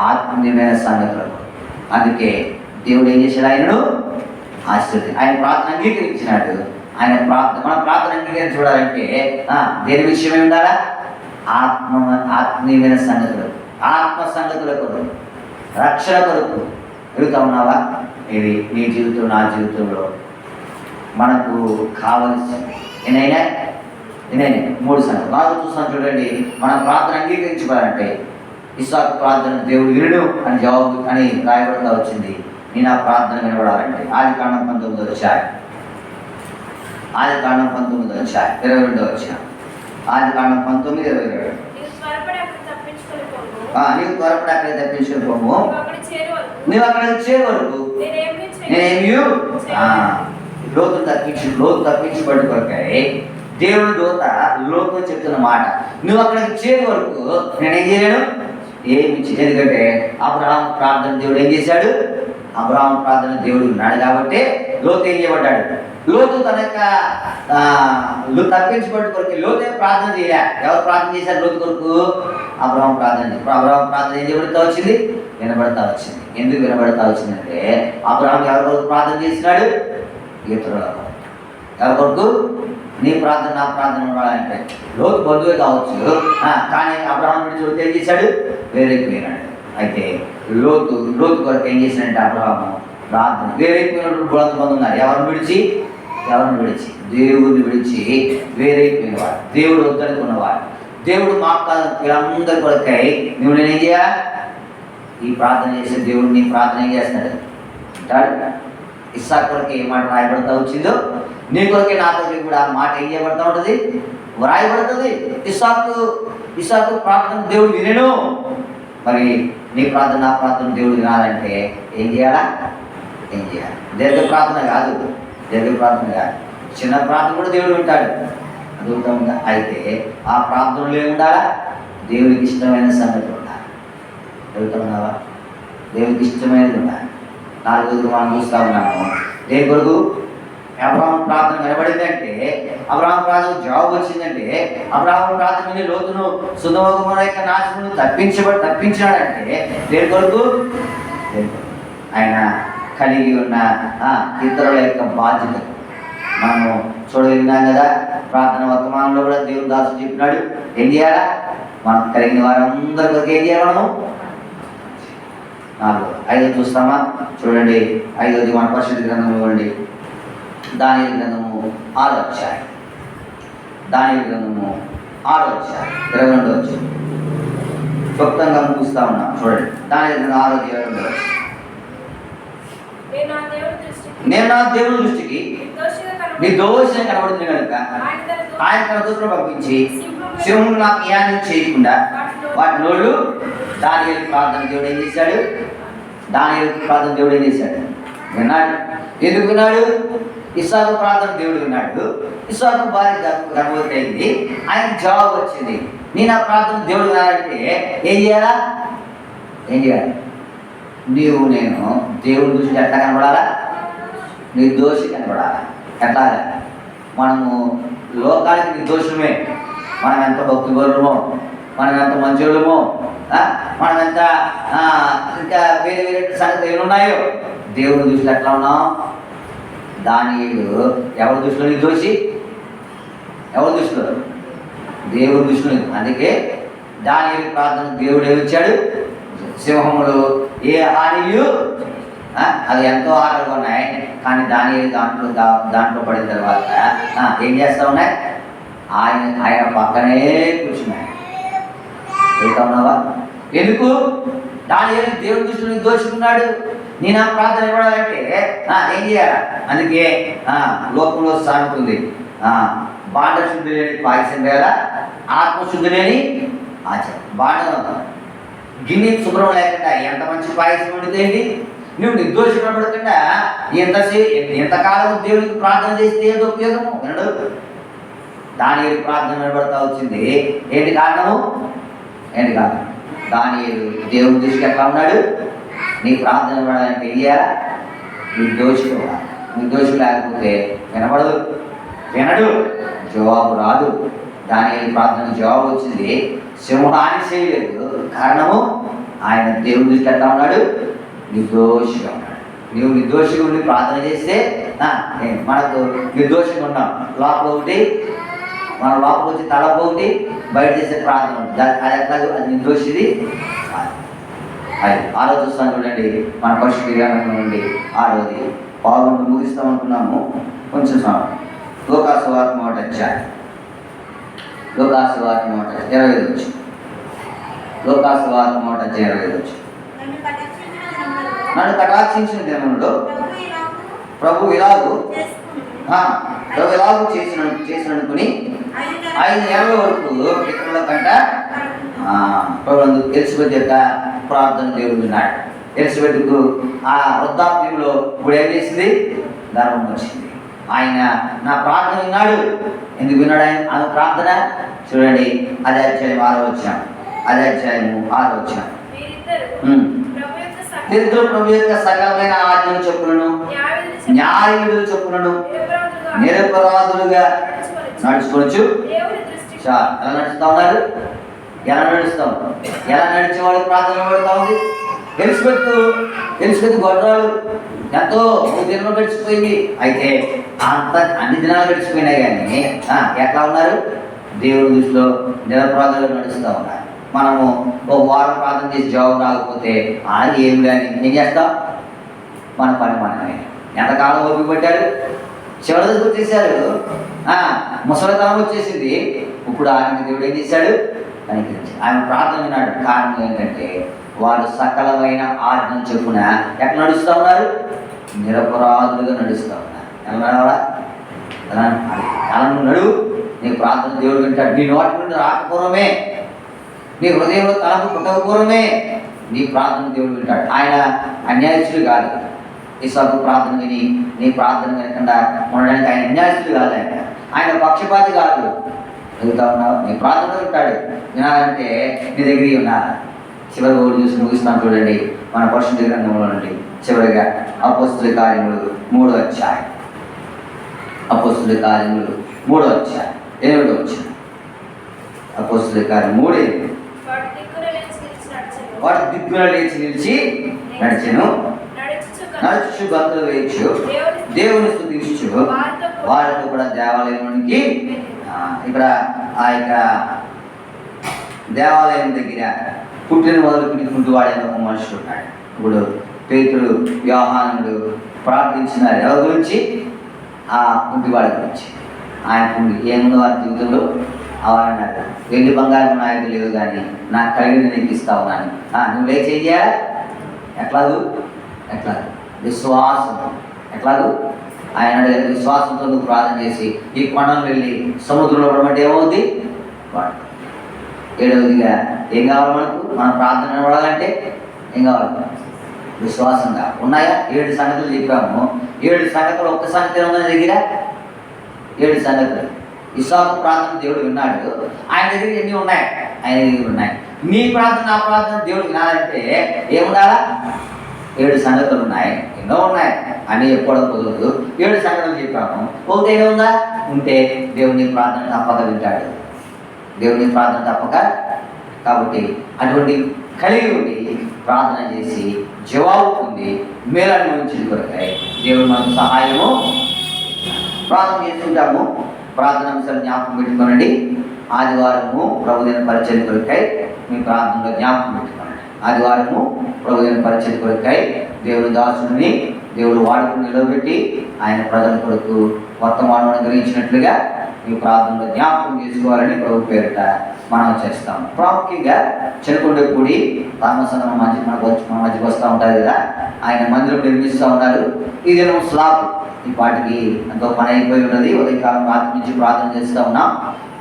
ఆత్మీయమైన సంగతులకు. అందుకే దేవుడు ఏం చేశాడు? ఆయనను ఆయన ప్రార్థన అంగీకరించినాడు. ఆయన ప్రార్థన, మన ప్రార్థన అంగీకరించబడాలంటే దేని విషయమే ఉండాలా? ఆత్మీయమైన సంగతులు, ఆత్మ సంగతుల కొరకు, రక్షణ కొరకు ఎదుగుతా ఉన్నావా? ఇది నీ జీవితంలో, నా జీవితంలో మనకు కావలసిన ఏనైనా 3 సంగతులు బాగా చూస్తాను చూడండి. మన ప్రార్థన అంగీకరించబడాలంటే ఇస్సాకు ప్రార్థన దేవుడు వినుడు అని జవాబు అని రాయబడుతూ వచ్చింది. నేను ఆ ప్రార్థన వినబడాలంటే ఆదికాండం 19వ అధ్యాయం, ఆదికాండం 19వ అధ్యాయం 22వ వచనం. ఆదికాండం 19:22. నీవు త్వరపడి అక్కడ తప్పించుకొని పోము, నువ్వు అక్కడికి చేరే వరకు నేనేమి లోతు తప్పించబడి కొరకాయి. దేవుని దూత లోతు చెప్తున్న మాట, నువ్వు అక్కడికి చేరే వరకు నేనేం చేయలేను, ఏమి. ఎందుకంటే అబ్రహాం ప్రార్థన దేవుడు ఏం చేశాడు? అబ్రహాం ప్రార్థన దేవుడు ఉన్నాడు కాబట్టి లోతు ఏం చేయబడ్డాడు? లోతు తన యొక్క తప్పించబడి కొరకు లోతే ప్రార్థన చేయలే. ఎవరు ప్రార్థన చేశారు లోతు కొరకు? అబ్రహాం ప్రార్థన. అబ్రహాం ప్రార్థన ఏం చేయబడతా వచ్చింది? వినబడతా వచ్చింది. ఎందుకు వినబడతా వచ్చిందంటే అబ్రహాం ఎవరి కొరకు ప్రార్థన చేసినాడు? ఇతరుల కొరకు. ఎవరి కొరకు? నీ ప్రార్థన నా ప్రార్థన ఉండాలంటే లోతు బంధువే కావచ్చు, కానీ అబ్రహాం విడిచి ఏం చేశాడు? వేరైపోయినాడు. అయితే లోతు కొరకు ఏం చేసినట్టే అబ్రహాము ప్రార్థన వేరైపోయినప్పుడు 300 మంది ఉన్నారు. ఎవరిని విడిచి? దేవుడిని విడిచి వేరైపోయినవాడు, దేవుడు వద్దనుకున్నవాడు. దేవుడు మాకు వీళ్ళందరి కొరకై నువ్వు నేనేం చేయాలి? ఈ ప్రార్థన చేసే దేవుడు నీ ప్రార్థన ఏం చేస్తాడు అంటాడు. ఇస్సాకు కొరకే ఏ మాట రాయబడతా వచ్చిందో నీ కొరకే నా కొరకే కూడా ఆ మాట ఏం చేయబడతా ఉంటుంది? వ్రాయబడుతుంది. ఇస్సాకు ప్రార్థన దేవుడు వినను. మరి నీ ప్రార్థన నా ప్రార్థన దేవుడు వినాలంటే ఏం చేయాలా? దీర్ఘ ప్రార్థన కాదు, చిన్న ప్రార్థన కూడా దేవుడు వింటాడు. అడుగుతాముగా. అయితే ఆ ప్రార్థనలో ఏముండాలా? దేవుడికి ఇష్టమైన సంగతి ఉండాలి. అడుగుతున్నావా? దేవుడికి ఇష్టమైనది ఉండాలి. 4వ మనం చూస్తూ ఉన్నాము. దేని కొరకు? అబ్రహాం ప్రార్థన వినబడిందంటే, అబ్రహాం ప్రార్థన జవాబు వచ్చిందంటే, అబ్రహాం ప్రార్థన లోతును సుధమగుమ యొక్క నాశనం తప్పించాడంటే దేని కొరకు? ఆయన కలిగి ఉన్న ఇతరుల యొక్క బాధ్యత మనము చూడగలిగినాం కదా. ప్రార్థన వర్తమానంలో కూడా దేవుని దాసు చెప్పినాడు ఏం చేయాలా? మనకు కలిగిన వారందరి కొరకు ఏం చేయాలి? మనము 5 చూస్తామా? చూడండి. 5ది మన పరిశుద్ధ గ్రంథం ఇవ్వండి. దానియేలు గ్రంథము 6వ అధ్యాయం, 22వ వచనం. క్లుప్తంగా చూస్తా ఉన్నాం. చూడండి. దానియేలు గ్రంథం 6వ అధ్యాయం 22వ వచనం. నేను నా దేవుని దృష్టికి నిర్దోషంగా కనబడుతుంది కనుక ఆయన తన దూతను పంపించి సింహములు నాకు ఏమీ చేయకుండా వాటి నోళ్ళు. దానియేలు ప్రార్థన దేవుడు ఏం చేశాడు? విన్నాడు. ఎందుకు విన్నాడు? ఇస్సాకు ప్రార్థన దేవుడు విన్నాడు. ఇస్సాకు భార్య గర్భవతి అయింది. ఆయనకు జవాబు వచ్చింది. నేను ఆ ప్రార్థన దేవుడు వినాలంటే ఏం చేయాలి? నీవు నేను దేవుడి దృష్టికి ఎట్లా కనబడాలా? నిర్దోషి కనబడాలా. ఎట్లాగా? మనము లోకానికి నిర్దోషమే. మనం ఎంత భక్తిపరులమో, మనం ఎంత మంచోళ్ళమో, మనం ఎంత ఇంకా వేరే సంగతి ఏమున్నాయో దేవుడి దృష్టిలో ఎట్లా ఉన్నాం? దానియేలు ఎవరి దృష్టిలో నిర్దోషి? ఎవరి దృష్టిలో? దేవుడి దృష్టిలో. అందుకే దానియేలు ప్రార్థన దేవుడు ఏమిచ్చాడు? సింహములు ఏ హానియు, అవి ఎంతో ఆటలుగా ఉన్నాయి, కానీ దానియేలు దాంట్లో పడిన తర్వాత ఏం చేస్తూ ఉన్నాయి? ఆయన పక్కనే కూర్చున్నాయి. వెళ్తా ఉన్నావా? ఎందుకు? దానియేలు దేవుడి దృష్టిలో నిర్దోషుకున్నాడు. నేను ఆ ప్రార్థన ఇవ్వడాలంటే ఏం చేయాలి? అందుకే లోకంలో సాగుతుంది, బాండ శుద్ధి లేని పాయసం వేళ ఆత్మశుద్ధి లేని ఆచారం. బాండ గిన్నె శుభ్రం లేకుండా ఎంత మంచి పాయసం వండితేంటి? నువ్వు నిర్దోషంగా పడకుండా ఎంతకాలం దేవుడికి ప్రార్థన చేస్తే ఏదో ఉపయోగము? వినడు. దానియేలు ప్రార్థన నిలబడతా వచ్చింది. ఏంటి కారణము? ఏంటి కారణం? దానియేలు దేవుని దృష్టికి ఎట్లా ఉన్నాడు? నీ ప్రార్థన వినడాలంటే ఇయ్యాలా? నిర్దోషులు. నిర్దోషులు లేకపోతే వినపడదు, వినడు, జవాబు రాదు. దానియేలు ప్రార్థన జవాబు వచ్చింది. సింహాన్ని చేయలేదు. కారణము ఆయన దేవుని దృష్టి ఎట్లా ఉన్నాడు? నిర్దోషిగా ఉన్నాడు. నువ్వు నిర్దోషిగా ఉండి ప్రార్థన చేస్తే మనకు నిర్దోషంగా ఉన్నాం. లోపల ఒకటి, మన లోపల వచ్చి తలపు ఒకటి, బయట చేసే ప్రార్థన ఉంటుంది. అది ఎట్లా? అది నిర్దోషిది. అది ఆలోచిస్తాను చూడండి. మన పరిస్థితి నుండి 6వది పాల్గొంటూ ముగిస్తాం అనుకున్నాము. కొంచెం లోకాసు వార్త 1వ అధ్యాయం. లోకాసు వార్త 25 వచ్చు. లోకాసు వార్త 25 వచ్చు. నన్ను కటాక్షించిన దినములో ప్రభు ఇలాగూ చేసిననుకుని 5 ఏళ్ళ వరకు ఇతరుల కంట ప్రభు ఎలిజబెత్ యొక్క ప్రార్థన దేవుడు విన్నాడు. ఎలిజబెత్కు ఆ వృద్ధాప్యంలో ఇప్పుడు ఏం చేసింది? గర్వం వచ్చింది. ఆయన నా ప్రార్థన విన్నాడు. ఎందుకు విన్నాడు ఆయన ఆమె ప్రార్థన? చూడండి, అదే అధ్యాయం 6వ వచనం. అదే అధ్యాయము 6వ వచనం. వీరిద్దరూ ప్రభు యొక్క సకలమైన ఆజ్ఞలు చొప్పులను, న్యాయ విధులు చొప్పులను నిరపరాధులుగా నడుచుకోవచ్చు. ఎలా నడుస్తూ ఉన్నారు? ఎలా నడుస్తాం? ఎలా నడిచే వాళ్ళు ప్రార్థన పడుతూ ఉంది. ఎలిజబెత్ గొడ్రాలు ఎంతో 3 దినాలు గడిచిపోయింది. అయితే అన్ని దినాలు గడిచిపోయినాయి కానీ ఎట్లా ఉన్నారు? దేవుడి దృష్టిలో నిరపరాధులుగా నడుస్తూ ఉన్నారు. మనము ఒక వారం ప్రార్థన చేసి జవాబు రాకపోతే ఏం కానీ ఏం చేస్తాం? మన పని మనమే. ఎంతకాలం ఓపిక పట్టారు? చివరి దగ్గర వచ్చేసారు. ముసలితనం వచ్చేసింది. ఇప్పుడు ఆయన దేవుడు ఏం చేశాడు? కనికరించాడు. ఆయన ప్రార్థన విన్నాడు. కారణం ఏంటంటే వారు సకలమైన ఆజ్ఞ చొప్పున ఎట్లా నడుస్తూ ఉన్నారు? నిరపరాధులుగా నడుస్తూ ఉన్నారు. ఎలా నడవాలా? ఎలా నడువు? నీ ప్రార్థన దేవుడు వింటాడు. నీ నోటి నుండి రాకపూర్వమే, నీ హృదయంలో తలకు పుట్టకపూర్వమే నీ ప్రార్థన దేవుడు వింటాడు. ఆయన అన్యాయస్తుడు కాదు. ఇసాకు ప్రార్థన విని నీ ప్రార్థన వినకుండా ఉండడానికి ఆయన అన్యాయస్తుడు కాదు. ఆయన పక్షపాతి కాదు. ఎదుగుతా ఉన్నావు, నీ ప్రార్థన వింటాడు. వినాలంటే నీ దగ్గర ఉన్నారు. చివరి ఓడి చూసి ముగిస్తున్నాను చూడండి. మన పరిశుద్ధ గ్రంథంలో నుండి చివరిగా అపోస్తుల కార్యములు 3వ అధ్యాయం. అపోస్తుల కార్యములు 3వ అధ్యాయం 8వ వచనం. అపోస్తుల కార్యం 3:8. వాడు దిక్కున లేచి నిలిచి నడిచెను, నడుచు గంతులు వేయచ్చు, దేవుని స్తుతించు, వారితో కూడా దేవాలయంలోనికి. ఇక్కడ ఆ యొక్క దేవాలయం దగ్గర పుట్టిన మొదలుకుని కుంటివాడైన ఒక మనుషుడు ఉన్నాడు. ఇప్పుడు పేతురు, యోహానుడు ప్రార్థించిన ఎవరి గురించి? ఆ కుంటివాడి గురించి. ఆయన ఏముంది వారి జీవితంలో? అవన్నారు, వెండి బంగారం నాయకులు లేవు కానీ నాకు కలిగిన నీకు ఇస్తా ఉన్నాను. నువ్వు లేచి చేయాలా? ఎట్లాగూ విశ్వాసం. ఎట్లాగూ ఆయన విశ్వాసంతో నువ్వు ప్రార్థన చేసి ఈ కొండను వెళ్ళి సముద్రంలో పడమంటే ఏమవుద్ది? 7వదిగా ఏం కావాలి మనకు? మన ప్రార్థన నిలబడాలంటే ఏం కావాలి? విశ్వాసంగా. ఉన్నాయా? 7 సంగతులు చెప్పాము. 7 సంగతులు ఒక్క సంగతి ఉన్న దగ్గర 7 సంగతులు. ఇస్సాకు ప్రార్థన దేవుడు విన్నాడు. ఆయన దగ్గర ఎన్ని ఉన్నాయి? ఆయన దగ్గర ఉన్నాయి. నీ ప్రార్థన, నా ప్రార్థన దేవుడు వినాలంటే ఏముండాలా? 7 సంగతులు ఉన్నాయి. ఎన్నో ఉన్నాయి అని ఎప్పుడు కుదరదు. 7 సంగతులు చెప్పాము. ఒకటి ఏదో ఉందా? ఉంటే దేవుని ప్రార్థన తప్పక వింటాడు. దేవుని ప్రార్థన తప్పక. కాబట్టి అటువంటి కలిగి ఉండి ప్రార్థన చేసి జవాబు పొంది మేలను ఉంచిన కొరకై దేవుడు మనకు సహాయము. ప్రార్థన చేస్తుంటాము. ప్రార్థన అంశాలు జ్ఞాపకం పెట్టుకోనండి. ఆదివారము ప్రభుదిన పరిచయం కొరకై మీ ప్రార్థనలో జ్ఞాపకం పెట్టుకోనండి. ఆదివారము ప్రభుదిన పరిచయం కొరకై దేవుని దాసుని దేవుడు వాడుకుని నిలబెట్టి ఆయన ప్రజల కొరకు వర్తమానం గ్రహించినట్లుగా ఈ ప్రార్థనలో జ్ఞాపకం చేసుకోవాలని ప్రభు పేరిట మనం చేస్తాం. ప్రాముఖ్యంగా చెనకొండపూడి తామసన మన మధ్యకి వస్తూ ఉంటారు కదా. ఆయన మందిరం నిర్మిస్తూ ఉన్నారు. ఈ దినం స్లాబ్ ఈ పాటికి ఎంతో పని అయిపోయి ఉన్నది. ఉదయకాలం రాత్రి నుంచి ప్రార్థన చేస్తూ ఉన్నాం.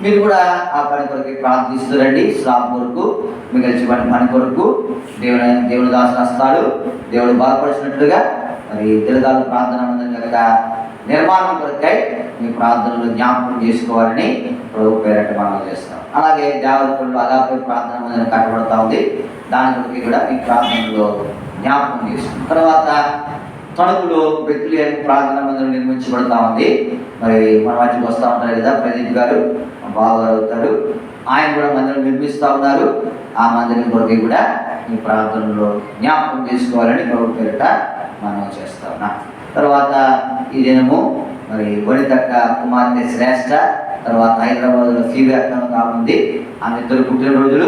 మీరు కూడా ఆ పని కొరకు ప్రార్థిస్తురండి. స్లాబ్ కొరకు, మిగిలిన పని కొరకు దేవుని దాసులు వస్తాడు. దేవుడు బాధపరిచినట్లుగా మరి తెలుగాలు ప్రార్థన మందిరం యొక్క నిర్మాణం కొరకై మీ ప్రార్థనలు జ్ఞాపకం చేసుకోవాలని ప్రభు పేరట మనం చేస్తాం. అలాగే దేవతలు అలాగే ప్రార్థన మందిరం కట్టబడతా ఉంది, దాని గురించి కూడా మీ ప్రార్థనలో జ్ఞాపకం చేసుకుంటాం. తర్వాత తణుకులో బెత్లెహేము ప్రార్థన మందిరం నిర్మించబడతా ఉంది. మరి మన మధ్యకి వస్తూ ఉంటారు కదా ప్రదీప్ గారు, బావగారు అవుతారు, ఆయన కూడా మందిరం నిర్మిస్తూ ఉన్నారు. ఆ మందిరం కొరకు కూడా మీ ప్రార్థనలో జ్ఞాపకం చేసుకోవాలని ప్రభు పేరిట మనం చేస్తా ఉన్నాం. తర్వాత ఈ దినము మరి వనితక్క కుమార్తె శ్రేష్ఠ, తర్వాత హైదరాబాద్లో ఫీవ్యాక్తం కానుంది. ఆమె ఇద్దరు పుట్టినరోజులు,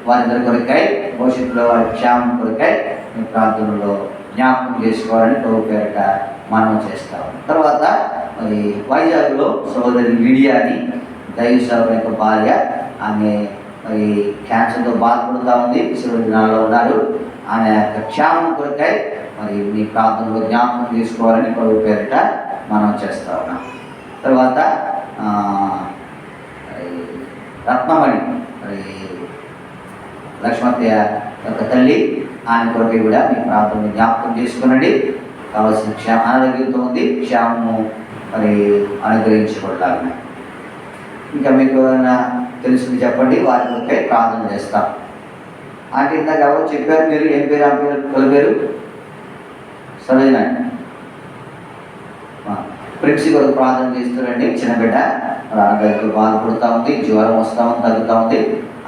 వారిద్దరి కొరకై భవిష్యత్తులో వారి క్షేమం కొరకై మీ ప్రార్థనలో జ్ఞాపకం చేసుకోవాలని ప్రభు పేరిట మనం చేస్తాం. తర్వాత మరి వైజాగ్లో సోదరి లిడియా అని దైవ సేవకుల యొక్క భార్య, ఆమె మరి క్యాన్సర్తో బాధపడుతూ ఉంది, విశ్వవిద్యాలయంలో ఉన్నారు. ఆమె యొక్క క్షేమం కొరకై మరి మీ ప్రార్థనలో జ్ఞాపకం చేసుకోవాలని ప్రభు పేరిట మనం చేస్తా ఉన్నాం. తర్వాత రత్నమణి మరి లక్ష్మయ్య యొక్క తల్లి, ఆమె కొరకై కూడా మీ ప్రార్థనలు జ్ఞాపకం చేసుకునండి. కావాల్సిన అనారోగ్యంతో ఉంది, క్షేమము మరి అనుగ్రహించబడాలని. ఇంకా మీకు ఏమైనా తెలుసుకుని చెప్పండి, వారి కొరకై ప్రార్థన చేస్తాం. అంటే ఇందాక ఎవరు చెప్పారు, మీరు ఏం పేరు ఆ పేరు పేరు సరోజన ప్రిన్సి కొరకు ప్రార్థన చేస్తారండి. చిన్న బిడ్డ అనారోగ్యంతో బాధపడుతూ ఉంది, జ్వరం వస్తూ ఉంది, తగ్గుతూ ఉంది.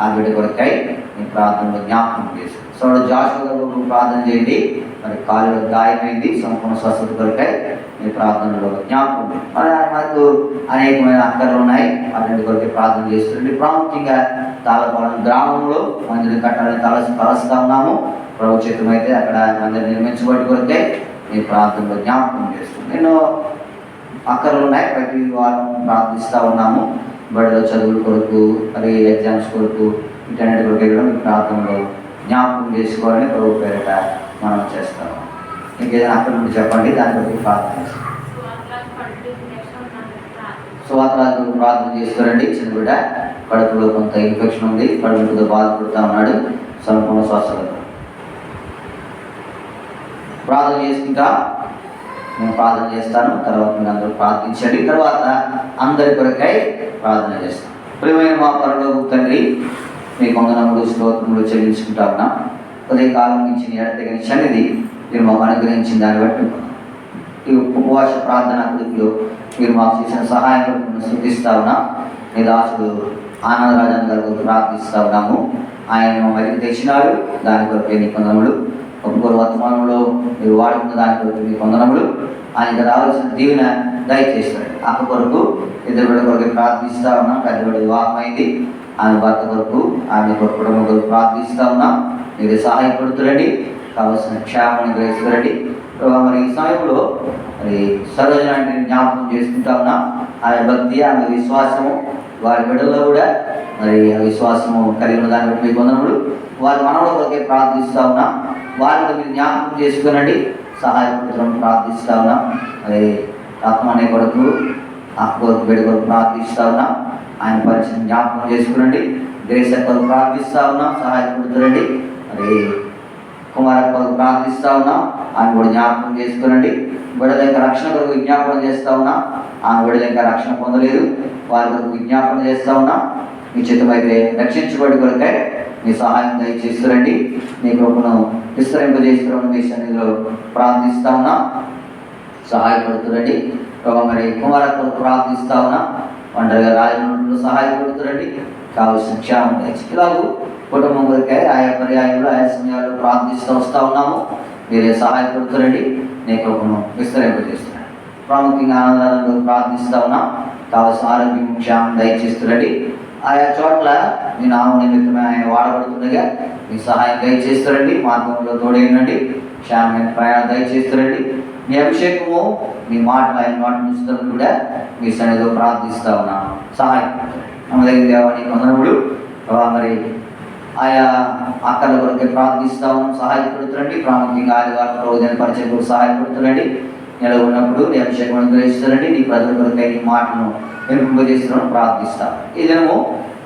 ఆ బిడ్డ కొరకై మీ ప్రార్థనలో జ్ఞాపకం చేస్తాం. సో జాషువా కొరకు ప్రార్థన చేయండి, మరి కాలు గాయమైంది, సంపూర్ణ స్వస్థత కొరకై మీ ప్రార్థనలో జ్ఞాపకం. మనకు అనేకమైన అక్కర్లు ఉన్నాయి, అటువంటి కొరకై ప్రార్థన చేస్తుంది. ప్రాముఖ్యంగా తాళపాలెం గ్రామంలో మందిరం కట్టాలని తలస్తూ ఉన్నాము. ప్రభుత్వం అయితే అక్కడ మందిరం నిర్మించబడి కొరకై మీ ప్రార్థనలో జ్ఞాపకం చేస్తుంది. ఎన్నో అక్కర్లు ఉన్నాయి, ప్రతి వారం ప్రార్థిస్తూ ఉన్నాము. బడిలో చదువుల కొరకు, మరి ఎగ్జామ్స్ కొరకు, ఇంటర్నెట్ కొరకు కూడా మీ ప్రార్థనలో జ్ఞాపకం చేసుకోవాలని ప్రభు పేరిట మనం చేస్తాము. ఇంకేదైనా అక్కడ నుండి చెప్పండి, దాని కొరకు ప్రార్థన చేస్తాం. సువార్తరాజు ప్రార్థన చేస్తారండి. చిన్న బిడ్డ కడుపులో కొంత ఇన్ఫెక్షన్ ఉంది, కడుపుతో బాధపడుతూ ఉన్నాడు, సంపూర్ణ స్వస్థత ప్రార్థన చేసుకుంటా. నేను ప్రార్థన చేస్తాను, తర్వాత మీరు అందరూ ప్రార్థించండి. తర్వాత అందరి కొరకై ప్రార్థన చేస్తాం. ప్రియమైన మా పరలోక తండ్రి, మీ వందనములు స్తోత్రములు చెల్లించుకుంటా ఉన్నాం. ఉదయకాలం నుంచి నీ ఎడతెగని సన్నిధి మీరు మాకు అనుగ్రహించిన దాన్ని బట్టి ఈ ఉపవాస ప్రార్థన కృతిలో మీరు మాకు చేసిన సహాయం స్థుతిస్తా ఉన్నాం. మీ దాసుడు ఆనందరాజన్ గారు ప్రార్థిస్తా ఉన్నాము. ఆయన మళ్ళీ తెచ్చినారు, దాని కొరకు నీ వందనములు. ఒక్కొక్కరు వర్తమానంలో మీరు వాడుకున్న దాని కొరకు మీ వందనములు. ఆయనకు రావాల్సిన దీవెన దయచేస్తాడు. అక్క కొరకు ఇద్దరు బిడ్డ కొరకు ప్రార్థిస్తా ఉన్నాం. పెద్ద బిడ్డ వివాహం అయింది, ఆమె భర్త కొరకు, ఆమె కొరకు కుటుంబం కొరకు ప్రార్థిస్తా ఉన్నాం. మీరు సహాయపడుతురండి, కావాల్సిన క్షేమాన్ని గ్రహిస్తురండి. మరి ఈ సమయంలో మరి సరోజన అంటే జ్ఞాపకం చేసుకుంటా ఉన్నాం. ఆమె భక్తి, ఆమె విశ్వాసము, వారి బిడ్డల్లో కూడా మరి విశ్వాసము కలిగిన దాన్ని బట్టి మీకు వందనములు. వారి మనవల కొరకే ప్రార్థిస్తూ ఉన్నాం. వారిని మీరు జ్ఞాపకం చేసుకునండి, సహాయపడటం ప్రార్థిస్తూ ఉన్నాం. మరి ఆత్మ అనే కొరకు, అక్క కొరకు, బిడ్డ కొరకు ప్రార్థిస్తూ ఉన్నాం. ఆయన పరిచయం జ్ఞాపకం చేసుకునండి. గ్రేస్ కొరకు ప్రార్థిస్తూ ఉన్నాం, సహాయపడుతురండి. మరి కుమార్ కొరకు ప్రార్థిస్తూ ఉన్నాం, ఆయన కూడా జ్ఞాపకం చేసుకునండి. బిడ్డల యొక్క రక్షణ కొరకు విజ్ఞాపన చేస్తూ ఉన్నాం. ఆమె బిడ్డల యొక్క రక్షణ పొందలేదు, వారి కొరకు విజ్ఞాపన చేస్తూ ఉన్నాం. మీ చిత్తమైతే రక్షించబడి కొరకై మీ సహాయం దయచేస్తురండి. మీ కృపను విస్తరింపజేస్తున్న మీ సన్నిధిలో ప్రార్థిస్తూ ఉన్నాం, సహాయపడుతురండి. మరి కుమార కొరకు ప్రార్థిస్తూ ఉన్నాం. ఒంటరిగా రాజమండ్రిలో సహాయపడుతురండి, కావలసిన క్షేమం దయచేసి. ఇలాగూ కుటుంబం కొరకై ఆయా పర్యాయంలో ఆయా సమయాల్లో ప్రార్థిస్తూ వస్తూ ఉన్నాము. మీరే సహాయపడుతురండి, నీ కృపను విస్తరింపజేస్తున్నాడు. ప్రాముఖ్యంగా ఆనందంలో ప్రార్థిస్తూ ఉన్నాం, కావలసిన ఆరోగ్యం క్షేమం దయచేస్తురండి. ఆయా చోట్ల మీ నామం నిమిత్తమే ఆయన వాడబడుతుండగా మీ సహాయం దయచేస్తారండి. మార్గంలో తోడైనండి, క్షేమమైన ప్రయాణం దయచేస్తారండి. మీ అభిషేకము, మీ మాటలు ఆయన మాట ఉంచుతారు కూడా మీ సన్నిధిలో ప్రార్థిస్తూ ఉన్నాము, సహాయం నమ్మదగిన దేవానికి వందనములు. మరి ఆయా అక్కల కొరకే ప్రార్థిస్తూ ఉన్నాం, సహాయపడుతురండి. ప్రాముఖ్యంగా ఆదివారం రోజున పరిచయం కూడా సహాయపడుతురండి. నెల ఉన్నప్పుడు నీ అభిషేకం అనుగ్రహిస్తారండి. నీ ప్రజల కొరకై నీ మాటను వినిపింపజేస్తున్నాను ప్రార్థిస్తాను. ఈ దినము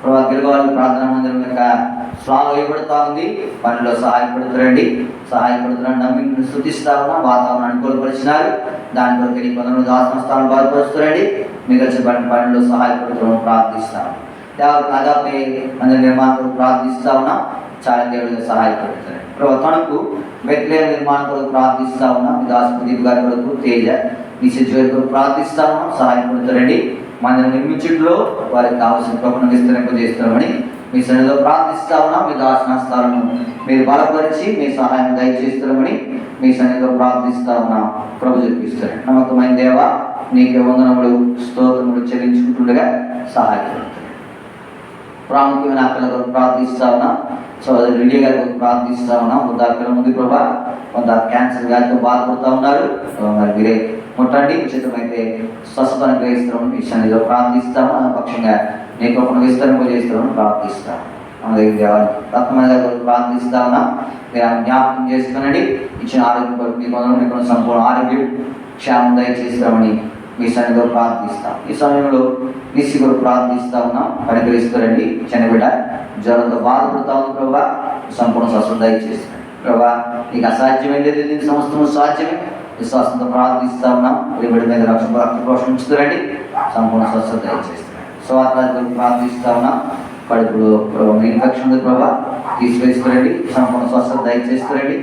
ప్రభావ గిరిగాలి ప్రార్థన మందిరం యొక్క స్లాగ్ వేయబడుతూ ఉంది. పనిలో సహాయపడుతారండి, నమ్మి స్థుతిస్తా ఉన్నా. వాతావరణం అనుకూలపరిచినారు. దాని కొరకు నీ కొందరు ఆత్మస్థానం బాధపరుస్తారండి. మిగల్చిన పనిలో సహాయపడుతున్నాను ప్రార్థిస్తాను. దాదాపు అందరి నిర్మాణం ప్రార్థిస్తా ఉన్నా. చాలా దేవుడిగా సహాయపడుతారు. ప్రభావ తణుకు బెత్లెహేం నిర్మాణం కొరకు ప్రార్థిస్తా ఉన్నా. మీ దాసు ప్రదీప్ గారి కొరకు, తేజ నిశ్చయ కొరకు ప్రార్థిస్తా ఉన్నాం. సహాయపడుతారండి. మందిరం నిర్మించడంలో వారికి కావాల్సిన కృపను విస్తరింపజేస్తున్నామని మీ సన్నిధిలో ప్రార్థిస్తా ఉన్నాం. మీ దాసనాస్తాలను మీరు బలపరిచి మీ సహాయం దయచేస్తున్నామని మీ సన్నిధిలో ప్రార్థిస్తా ఉన్నాం. ప్రభు చూపిస్తారు. నమ్మకమైన దేవ, నీకే వందనములు స్తోత్రములు చెల్లించుకుంటుండగా సహాయపడుతుంది. ప్రాముఖ్యమైన అక్కలకు ప్రార్థిస్తా ఉన్నాం. సోదరు రెడ్డి గారికి ప్రార్థిస్తా ఉన్నాం. వృద్ధాప్యం ఉంది ప్రభా, కొంత క్యాన్సర్ వ్యాధితో బాధపడుతూ ఉన్నారు. మరి మీరే ముట్టండి, ఉచితమైతే స్వస్థత అనుగ్రహిస్తామని మీ సన్నిధిలో ప్రార్థిస్తాము. ఆ పక్షంగా నీ కృపను విస్తరింపజేస్తామని ప్రార్థిస్తాము. రత్నమైన ప్రార్థిస్తా ఉన్నాం. మీరు జ్ఞాపకం చేసుకునండి. ఇచ్చిన ఆరోగ్యం కొరకు మీ కొందరు సంపూర్ణ ఆరోగ్యం క్షేమం దయచేస్తామని మీ సన్నిధిలో ప్రార్థిస్తాం. ఈ సమయంలో నిస్సి కొరకు ప్రార్థిస్తా ఉన్నాం. పరికరిస్తారండి. చిన్నబిడ్డ జ్వరంతో బాధపడుతూ ఉంది ప్రభా, సంపూర్ణ స్వస్థత దయచేస్తాం. ప్రభా నీకు అసాధ్యమే లేదు, దీనికి సమస్తము సాధ్యమే. విశ్వాసంతో ప్రార్థిస్తా ఉన్నాం. బిడ్డ మీద రక్షణ పోషణ ఉంచుతారండి. సంపూర్ణ స్వస్థత దయచేస్తాం. స్వార్థాలకు ప్రార్థిస్తా ఉన్నాం. కడుపులో ఇన్ఫెక్షన్ ఉంది ప్రభా, తీసివేస్తారండి. సంపూర్ణ స్వస్థత దయచేస్తారండి.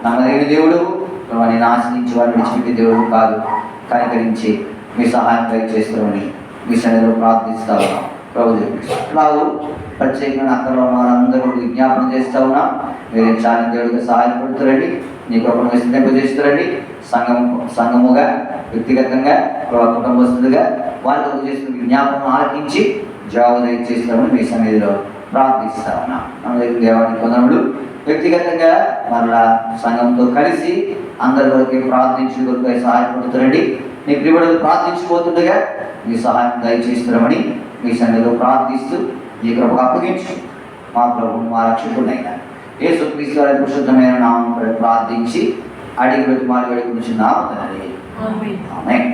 నమ్మదగిన దేవుడు ప్రభా, నేను ఆశ్రయించి వారిని విడిచిపెట్టే దేవుడు కాదు. కనికరించి మీ సహాయం దయచేస్తామని మీ సన్నిధిలో ప్రార్థిస్తా ఉన్నాం. ప్రభు ఇలాగూ ప్రత్యేకమైన అక్కడ వారందరూ విజ్ఞాపన చేస్తూ ఉన్నాం. మీరు చాలా దేవుడిగా సహాయపడుతారండి. నీ కృపను విస్తరింపజేస్తారండి. సంఘముగా, వ్యక్తిగతంగా, కుటుంబస్తులుగా వారికి చేసిన విజ్ఞాపనం ఆలకించి జవాబు దయచేస్తామని మీ సన్నిధిలో ప్రార్థిస్తా ఉన్నాం. దేవానికి కొందరుడు వ్యక్తిగతంగా మరలా సంఘంతో కలిసి అందరి వరకు ప్రార్థించే కొరకు సహాయపడుతారండి. నీ ప్రియుడు ప్రార్థించిపోతుండగా మీ సహాయం దయచేస్తామని మీ సన్నిధిలో ప్రార్థిస్తూ ఈ కృపకు అప్పగించు. మా ప్రభు, మా రక్షకుడైనా యేసుక్రీస్తు వారి పరిశుద్ధమైన నామములో ప్రార్థించి అడిగి పెట్టి మాలు వేడుకొనుచున్నాము తండ్రి. ఆమేన్.